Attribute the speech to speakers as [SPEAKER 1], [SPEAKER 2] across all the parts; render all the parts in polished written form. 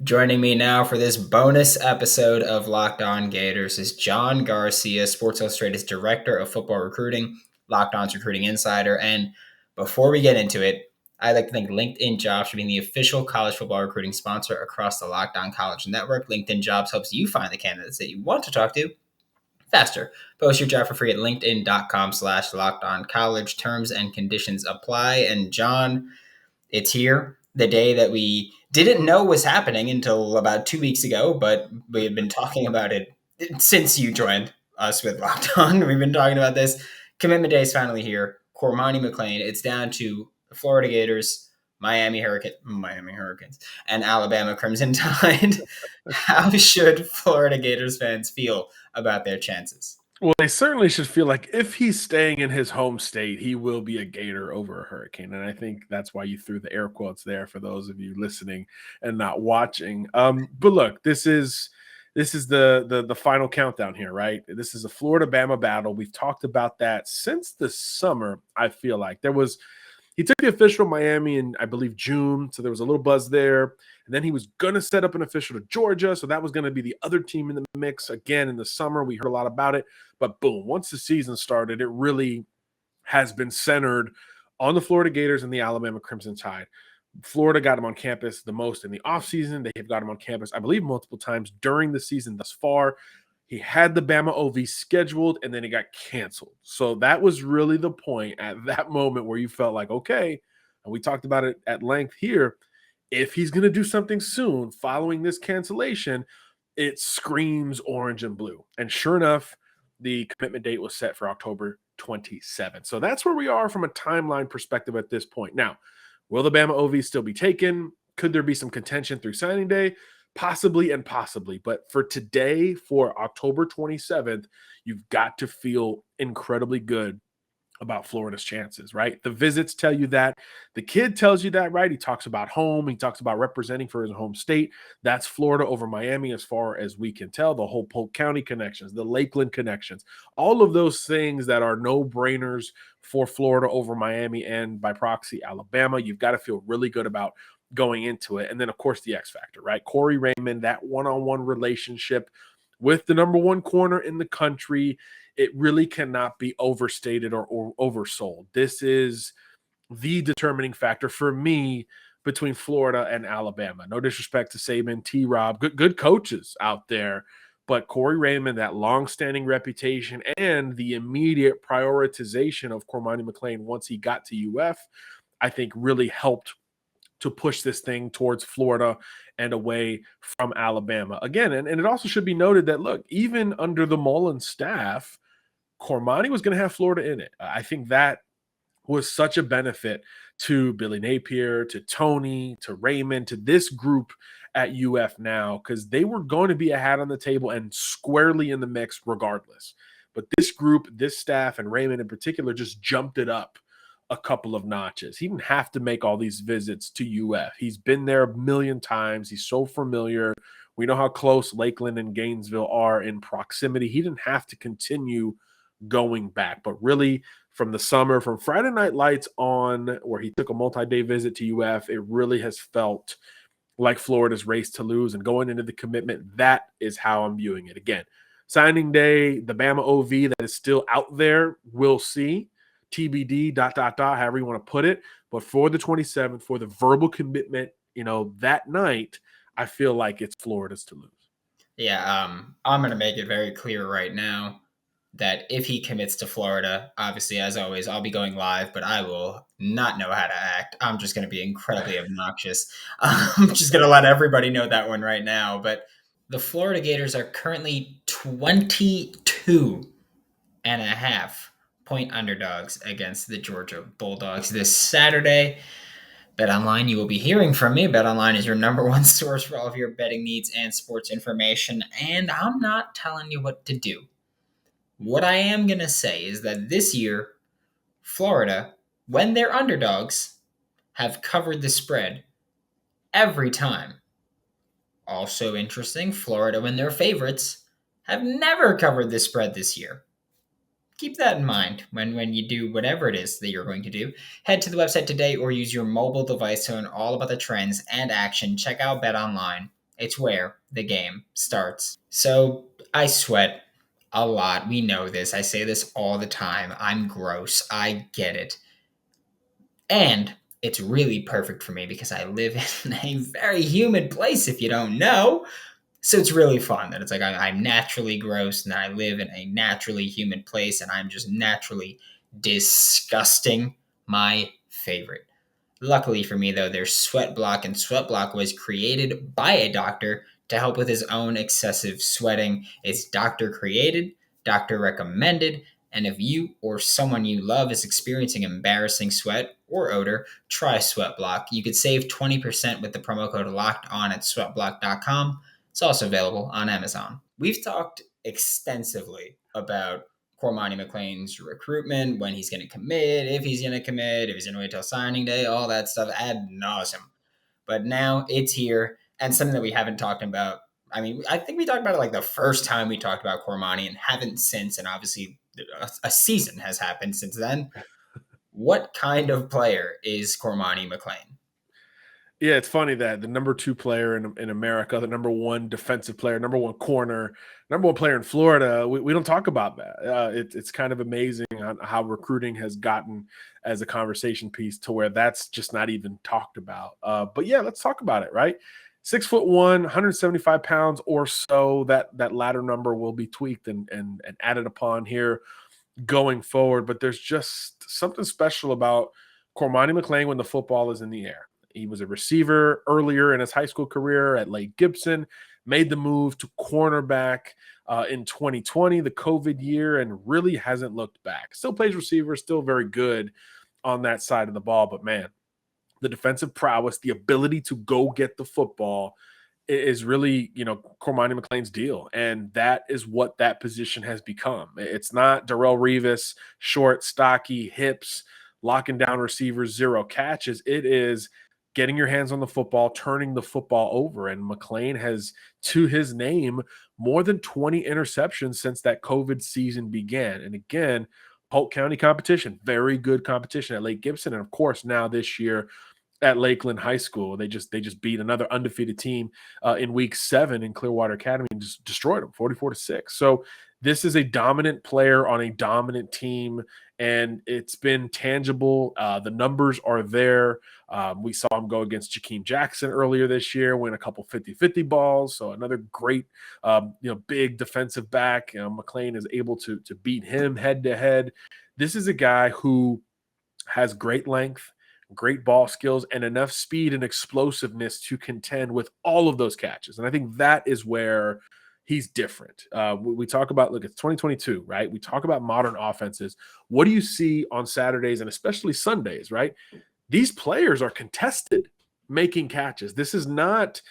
[SPEAKER 1] Joining me now for this bonus episode of Locked On Gators is John Garcia, Sports Illustrated's Director of Football Recruiting, Locked On's Recruiting Insider. And before we get into it, I'd like to thank LinkedIn Jobs for being the official college football recruiting sponsor across the Locked On College Network. LinkedIn Jobs helps you find the candidates that you want to talk to faster. Post your job for free at linkedin.com/lockedoncollege. Terms and conditions apply. And John, it's here, the day that we didn't know was happening until about 2 weeks ago, but we had been talking about it since you joined us with Locked On. We've been talking about this. Commitment Day is finally here. Cormani McClain. It's down to the Florida Gators, Miami Hurricanes, and Alabama Crimson Tide. How should Florida Gators fans feel about their chances?
[SPEAKER 2] Well, they certainly should feel like if he's staying in his home state, he will be a Gator over a Hurricane. And I think that's why you threw the air quotes there for those of you listening and not watching. But look, this is the final countdown here, right? This is a Florida-Bama battle. We've talked about that since the summer, I feel like. He took the official to Miami in, I believe, June, so there was a little buzz there. And then he was going to set up an official to Georgia, so that was going to be the other team in the mix. Again, in the summer, we heard a lot about it. But boom, once the season started, it really has been centered on the Florida Gators and the Alabama Crimson Tide. Florida got him on campus the most in the offseason. They have got him on campus, I believe, multiple times during the season thus far. He had the Bama OV scheduled, and then it got canceled. So that was really the point at that moment where you felt like, okay, and we talked about it at length here, if he's going to do something soon following this cancellation, it screams orange and blue. And sure enough, the commitment date was set for October 27th. So that's where we are from a timeline perspective at this point. Now, will the Bama OV still be taken? Could there be some contention through signing day? Possibly and possibly. But for today, for October 27th, you've got to feel incredibly good about Florida's chances, right? The visits tell you that. The kid tells you that, right? He talks about home. He talks about representing for his home state. That's Florida over Miami as far as we can tell. The whole Polk County connections, the Lakeland connections, all of those things that are no-brainers for Florida over Miami and by proxy, Alabama. You've got to feel really good about going into it. And then, of course, the X factor, right? Corey Raymond, that one-on-one relationship with the number one corner in the country, it really cannot be overstated or oversold. This is the determining factor for me between Florida and Alabama. No disrespect to Saban, T-Rob, good coaches out there, but Corey Raymond, that long-standing reputation and the immediate prioritization of Cormani McClain once he got to UF, I think really helped to push this thing towards Florida and away from Alabama. Again, and it also should be noted that, look, even under the Mullen staff, Cormani was going to have Florida in it. I think that was such a benefit to Billy Napier, to Tony, to Raymond, to this group at UF now, because they were going to be a hat on the table and squarely in the mix regardless. But this group, this staff, and Raymond in particular just jumped it up a couple of notches. He didn't have to make all these visits to UF. He's been there a million times. He's so familiar. We know how close Lakeland and Gainesville are in proximity. He didn't have to continue going back, but really from the summer, from Friday Night Lights on, where he took a multi-day visit to UF, it really has felt like Florida's race to lose. And going into the commitment, that is how I'm viewing it. Again, signing day, the Bama OV that is still out there, we'll see. TBD, ... however you want to put it. But for the 27th, for the verbal commitment, that night, I feel like it's Florida's to lose.
[SPEAKER 1] Yeah, I'm going to make it very clear right now that if he commits to Florida, obviously, as always, I'll be going live, but I will not know how to act. I'm just going to be incredibly obnoxious. I'm just going to let everybody know that one right now. But the Florida Gators are currently 22.5 point underdogs against the Georgia Bulldogs this Saturday. BetOnline, you will be hearing from me. BetOnline is your number one source for all of your betting needs and sports information, and I'm not telling you what to do. What I am going to say is that this year, Florida, when they're underdogs, have covered the spread every time. Also interesting, Florida, when they're favorites, have never covered the spread this year. Keep that in mind when you do whatever it is that you're going to do. Head to the website today or use your mobile device to learn all about the trends and action. Check out BetOnline, It's where the game starts. So I sweat a lot. We know this. I say this all the time. I'm gross. I get it. And it's really perfect for me because I live in a very humid place, if you don't know. So it's really fun that it's like I'm naturally gross and I live in a naturally humid place and I'm just naturally disgusting. My favorite. Luckily for me, though, there's Sweat Block, and Sweat Block was created by a doctor to help with his own excessive sweating. It's doctor created, doctor recommended, and if you or someone you love is experiencing embarrassing sweat or odor, try Sweat Block. You could save 20% with the promo code locked on at sweatblock.com. It's also available on Amazon. We've talked extensively about Cormani McClain's recruitment, when he's going to commit, if he's going to commit, if he's going to wait till signing day, all that stuff ad nauseum. But now it's here, and something that we haven't talked about. I mean, I think we talked about it like the first time we talked about Cormani and haven't since, and obviously a season has happened since then. What kind of player is Cormani McClain?
[SPEAKER 2] Yeah, it's funny that the number 2 player in America, the number 1 defensive player, number 1 corner, number 1 player in Florida, we don't talk about that. It's kind of amazing on how recruiting has gotten as a conversation piece to where that's just not even talked about. But yeah, let's talk about it, right? 6'1", 175 pounds or so. That latter number will be tweaked and added upon here going forward. But there's just something special about Cormani McClain when the football is in the air. He was a receiver earlier in his high school career at Lake Gibson, made the move to cornerback in 2020, the COVID year, and really hasn't looked back. Still plays receiver, still very good on that side of the ball. But man, the defensive prowess, the ability to go get the football is really, Cormani McClain's deal. And that is what that position has become. It's not Darrelle Revis, short, stocky, hips, locking down receivers, 0 catches. It is getting your hands on the football, turning the football over. And McClain has, to his name, more than 20 interceptions since that COVID season began. And again, Polk County competition, very good competition at Lake Gibson. And of course, now this year at Lakeland High School, they just beat another undefeated team in week 7 in Clearwater Academy and just destroyed them 44-6. So this is a dominant player on a dominant team, and it's been tangible. The numbers are there. We saw him go against Jakeem Jackson earlier this year, win a couple 50-50 balls. So another great, big defensive back. McClain is able to beat him head to head. This is a guy who has great length, great ball skills, and enough speed and explosiveness to contend with all of those catches. And I think that is where he's different. We talk about, look, it's 2022, right? We talk about modern offenses. What do you see on Saturdays and especially Sundays, right? These players are contested making catches. This is not,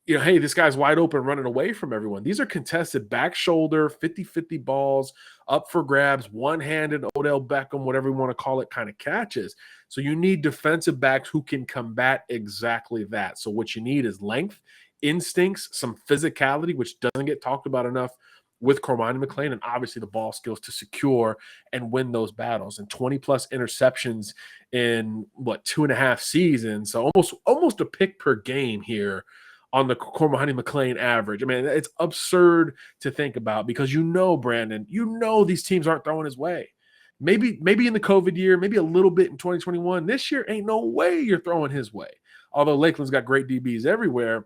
[SPEAKER 2] hey, this guy's wide open running away from everyone. These are contested back shoulder, 50-50 balls, up for grabs, one-handed, Odell Beckham, whatever you want to call it, kind of catches. So you need defensive backs who can combat exactly that. So what you need is length, instincts, some physicality, which doesn't get talked about enough with Cormani McClain, and obviously the ball skills to secure and win those battles. And 20-plus interceptions in, 2.5 seasons. So almost a pick per game here on the Cormani McClain average. I mean, it's absurd to think about because Brandon, these teams aren't throwing his way. Maybe in the COVID year, maybe a little bit in 2021. This year, ain't no way you're throwing his way. Although Lakeland's got great DBs everywhere,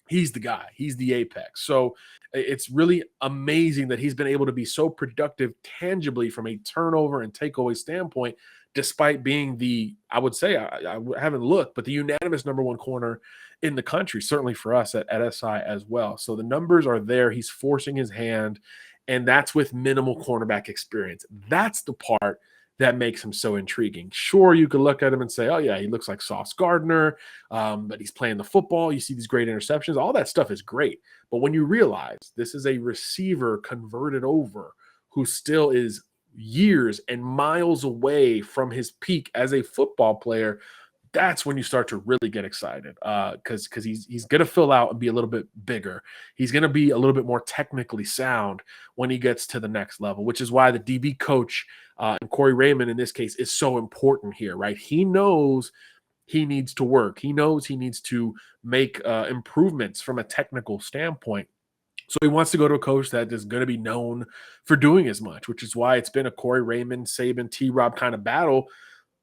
[SPEAKER 2] he's the guy. He's the apex. So it's really amazing that he's been able to be so productive tangibly from a turnover and takeaway standpoint, despite being I would say, I haven't looked, but the unanimous number 1 corner in the country, certainly for us at SI as well. So the numbers are there. He's forcing his hand, and that's with minimal cornerback experience. That's the part that makes him so intriguing. Sure, you could look at him and say, oh, yeah, he looks like Sauce Gardner, but he's playing the football. You see these great interceptions. All that stuff is great. But when you realize this is a receiver converted over who still is years and miles away from his peak as a football player, that's when you start to really get excited because he's going to fill out and be a little bit bigger. He's going to be a little bit more technically sound when he gets to the next level, which is why the DB coach and Corey Raymond in this case is so important here, right? He knows he needs to work. He knows he needs to make improvements from a technical standpoint. So he wants to go to a coach that is going to be known for doing as much, which is why it's been a Corey Raymond, Saban, T-Rob kind of battle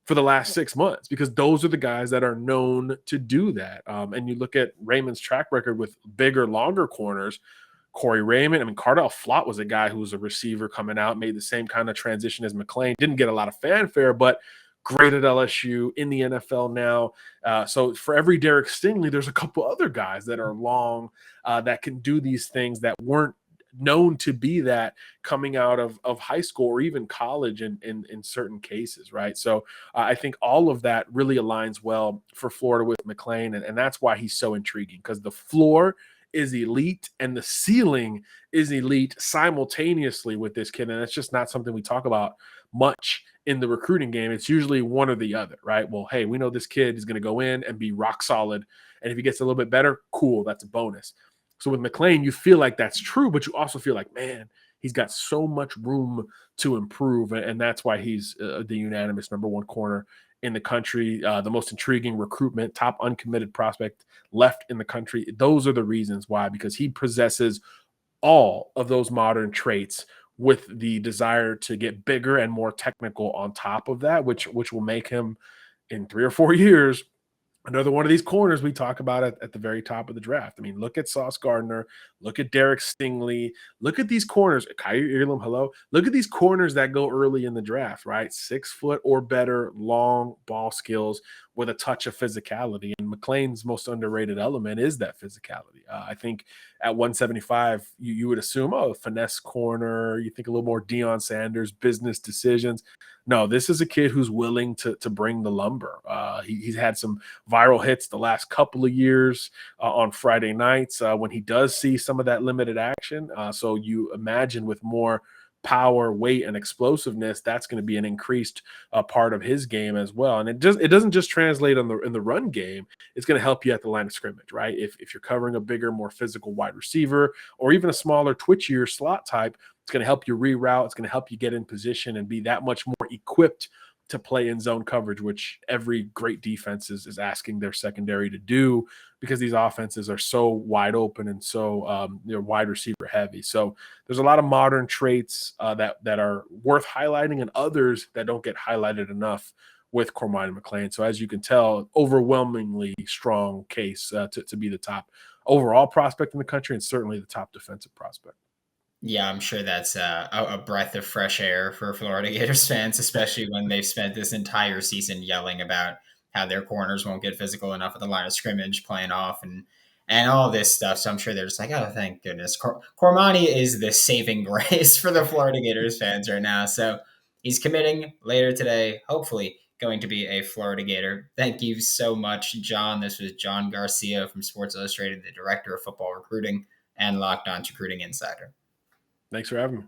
[SPEAKER 2] for the last 6 months, because those are the guys that are known to do that. And you look at Raymond's track record with bigger, longer corners. Corey Raymond, I mean, Cardell Flott was a guy who was a receiver coming out, made the same kind of transition as McClain. Didn't get a lot of fanfare, but great at LSU, in the NFL now. So for every Derek Stingley, there's a couple other guys that are long that can do these things that weren't known to be that coming out of high school or even college in certain cases, right? So I think all of that really aligns well for Florida with McClain, and that's why he's so intriguing, because the floor is elite and the ceiling is elite simultaneously with this kid. And it's just not something we talk about much in the recruiting game. It's usually one or the other, right? Well, hey, we know this kid is going to go in and be rock solid. And if he gets a little bit better, cool, that's a bonus. So with McClain, you feel like that's true, but you also feel like, man, he's got so much room to improve. And that's why he's the unanimous number one corner in the country, the most intriguing recruitment, top uncommitted prospect left in the country. Those are the reasons why, because he possesses all of those modern traits with the desire to get bigger and more technical on top of that, which will make him in 3 or 4 years another one of these corners we talk about at the very top of the draft. I mean, look at Sauce Gardner, look at Derek Stingley, look at these corners. Kyrie Elam, hello. Look at these corners that go early in the draft, right? 6 foot or better, long ball skills with a touch of physicality. And McClain's most underrated element is that physicality. I think at 175, you would assume, oh, finesse corner. You think a little more Deion Sanders, business decisions. No, this is a kid who's willing to bring the lumber. He's had some viral hits the last couple of years on Friday nights when he does see some of that limited action. So you imagine with more power, weight, and explosiveness, that's going to be an increased part of his game as well. And it doesn't just translate in the run game. It's going to help you at the line of scrimmage, right? If you're covering a bigger, more physical wide receiver, or even a smaller, twitchier slot type, it's going to help you reroute. It's going to help you get in position and be that much more equipped to play in zone coverage, which every great defense is asking their secondary to do, because these offenses are so wide open and so wide receiver heavy. So there's a lot of modern traits that are worth highlighting, and others that don't get highlighted enough with Cormani McClain. So as you can tell, overwhelmingly strong case to be the top overall prospect in the country, and certainly the top defensive prospect.
[SPEAKER 1] Yeah, I'm sure that's a breath of fresh air for Florida Gators fans, especially when they've spent this entire season yelling about how their corners won't get physical enough at the line of scrimmage, playing off, and all this stuff. So I'm sure they're just like, oh, thank goodness. Cormani is the saving grace for the Florida Gators fans right now. So he's committing later today, hopefully going to be a Florida Gator. Thank you so much, John. This was John Garcia from Sports Illustrated, the director of football recruiting and Locked On Recruiting Insider.
[SPEAKER 2] Thanks for having me.